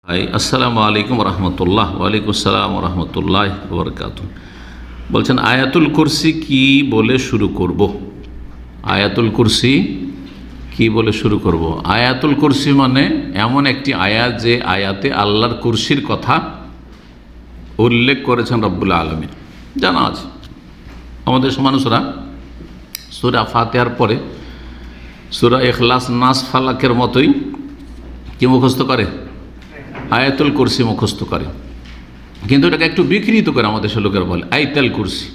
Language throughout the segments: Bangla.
আসসালামু আলাইকুম রহমতুল্লাহ। ওয়ালাইকুম আসসালাম রহমতুল্লাহ বরকাত। বলছেন আয়াতুল কুরসি কি বলে শুরু করব? আয়াতুল কুরসি কি বলে শুরু করব? আয়াতুল কুরসি মানে এমন একটি আয়াত যে আয়াতে আল্লাহর কুরসির কথা উল্লেখ করেছেন রব্বুল আলামিন। জানা আছে আমাদের মানুষরা সূরা ফাতিহার পরে সূরা ইখলাস, নাস, ফালাকের মতোই কি মুখস্থ করে? আয়াতুল কুরসি মুখস্থ করে, কিন্তু এটাকে একটু বিকৃত করে আমাদের সে লোকের বলে আইতাল কুরসি।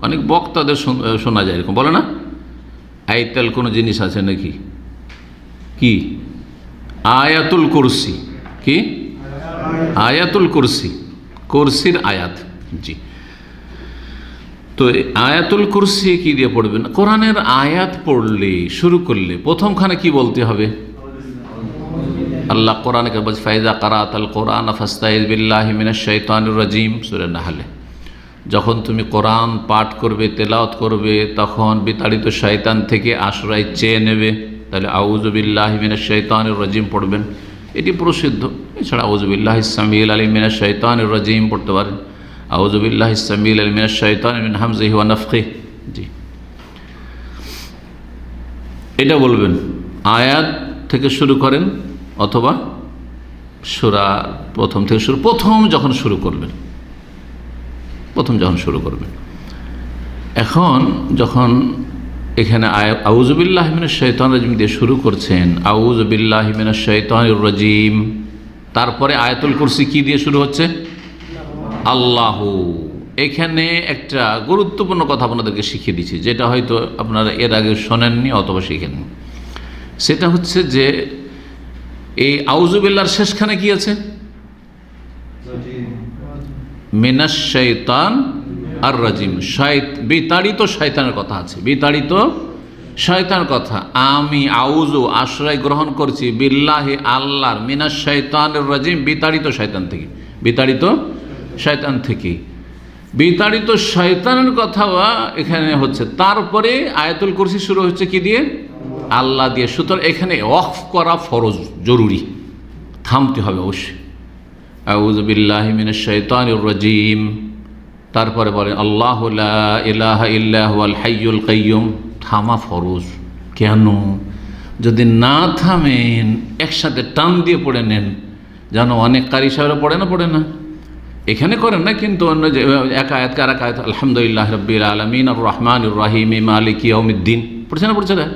অনেক বক্তাদের শোনা যায় এরকম বলে না, আইতাল কোনো জিনিস আছে নাকি? কি আয়াতুল কুরসি? কি আয়াতুল কুরসি? কুরসির আয়াত। জি, তো আয়াতুল কুরসি কি দিয়ে পড়বেন? কোরআনের আয়াত পড়লে শুরু করলে প্রথমখানে কি বলতে হবে? আল্লাহ কোরআনে বলছে ফাইজা কারাতাল কোরআন ফাস্তাইজ বিল্লাহি মিনাশ শাইতানির রাজিম, সূরা নাহলে। যখন তুমি কোরআন পাঠ করবে, তেলাওয়াত করবে, তখন বিতাড়িত শয়তান থেকে আশ্রয় চেয়ে নেবে। তাহলে আউযু বিল্লাহি মিনাশ শাইতানির রাজিম পড়বেন, এটি প্রসিদ্ধ। এছাড়া আউযু বিল্লাহিস সামিউল আলিম মিনাশ শাইতানির রাজিম পড়তে পারেন। আউযু বিল্লাহিস সামিউল আলিম মিনাশ শাইতানি মিন হামজিহি ওয়া নাফখিহি। জি, এটা বলবেন। আয়াত থেকে শুরু করেন অথবা সূরা প্রথম থেকে প্রথম যখন শুরু করবেন। এখন যখন এখানে আউযু বিল্লাহি মিনাশ শাইতানির রাজিম দিয়ে শুরু করছেন, আউযু বিল্লাহি মিনাশ শাইতানির রাজিম, তারপরে আয়াতুল কুরসি কি দিয়ে শুরু হচ্ছে? আল্লাহু। এখানে একটা গুরুত্বপূর্ণ কথা আপনাদেরকে শিখিয়ে দিচ্ছি, যেটা হয়তো আপনারা এর আগে শোনেননি অথবা শিখেননি। সেটা হচ্ছে যে এই আউযু বিল্লাহর শেষখানে কি আছে? মিনাশ শাইতান আর রাজিম, বিতাড়িত শয়তানের কথা আছে। বিতাড়িত শয়তানের কথা। আমি আউযু আশ্রয় গ্রহণ করছি বিল্লাহি আল্লাহর, মিনাশ শাইতানির রাজিম বিতাড়িত শয়তান থেকে। বিতাড়িত শয়তান থেকে, বিতাড়িত শয়তানের কথা এখানে হচ্ছে। তারপরে আয়াতুল কুরসি শুরু হচ্ছে কি দিয়ে? আল্লাহ দিয়ে। সুতরাং এখানে ওয়াকফ করা ফরজ, জরুরি, থামতে হবে অবশ্যই। আউযু বিল্লাহি মিনাশ শাইতানির রাজিম, তারপরে বলেন আল্লাহু লা ইলাহা ইল্লা হুয়াল হাইয়ুল কাইয়ুম। থামা ফরজ। কেন? যদি না থামেন, একসাথে টান দিয়ে পড়ে নেন, জানো অনেক কারি সাহেবরা পড়ে না, এখানে করেন না, কিন্তু অন্য যে এক আয়াত আর এক আয়াত, আলহামদুলিল্লাহ রাব্বিল আলামিন আর রহমানির রহিম মালিকি ইয়াউমিদ্দিন পড়ছে না?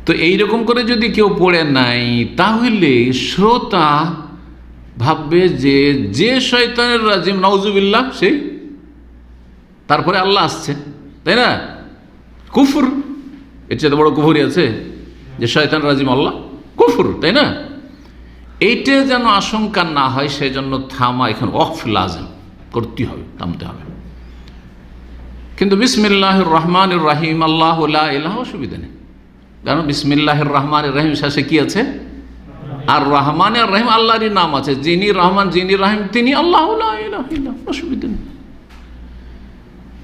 তো এইরকম করে যদি কেউ পড়ে নাই, তাহলে শ্রোতা ভাববে যে শয়তানের রাজিম নাউজুবিল্লাহ সেই, তারপরে আল্লাহ আসছে, তাই না? কুফর, এর চেয়ে বড় কুফরি আছে যে শয়তান রাজিম আল্লাহ? কুফর, তাই না? এইটা যেন আশঙ্কা না হয়, সেই জন্য থামা এখানে ওয়াকফ লাজিম করতে হবে, থামতে হবে। কিন্তু বিসমিল্লাহির রহমানির রহিম আল্লাহু লা ইলাহা, অসুবিধা নেই, কারণ বিসমিল্লাহির রহমানির রহিম শেষে কি আছে? আর রহমান আর রহিম আল্লাহরই নাম আছে। যিনি রহমান, যিনি রহিম, তিনি আল্লাহু লা ইলাহা ইল্লাহু।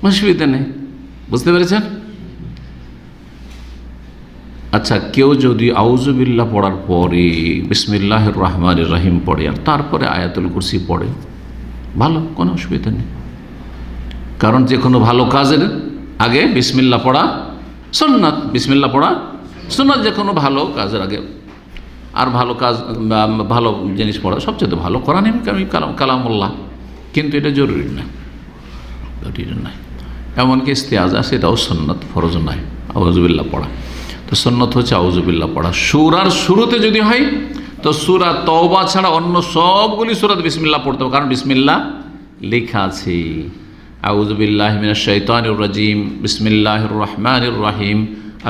অসুবিধা নেই। বুঝতে পেরেছেন? আচ্ছা, কেউ যদি আউযু বিল্লাহ পড়ার পরে বিসমিল্লাহির রহমানির রহিম পড়ে আর তারপরে আয়াতুল কুরসি পড়ে, ভালো, কোনো অসুবিধা নেই। কারণ যে কোনো ভালো কাজের আগে বিসমিল্লাহ পড়া সুন্নাত। বিসমিল্লাহ পড়া সুন্নাত যে কোনো ভালো কাজের আগে। আর ভালো কাজ, ভালো জিনিস পড়া সবচেয়ে ভালো কোরআনে কালামুল্লাহ, কিন্তু এটা জরুরি না, এমনকি ইস্তেআজা সেটাও সুন্নাত, ফরজ নয় আউযু বিল্লাহ পড়া। তো সুন্নাত হচ্ছে আউযু বিল্লাহ পড়া। সূরার শুরুতে যদি হয় তো সূরা তওবা ছাড়া অন্য সবগুলি সূরাতে বিসমিল্লাহ পড়তে হবে, কারণ বিসমিল্লাহ লেখা আছে। আউযু বিল্লাহি মিনাশ শাইতানির রাজিম, বিসমিল্লাহির রহমানির রহিম,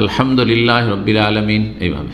আলহামদুলিল্লাহি রাব্বিল আলামিন, এইভাবে।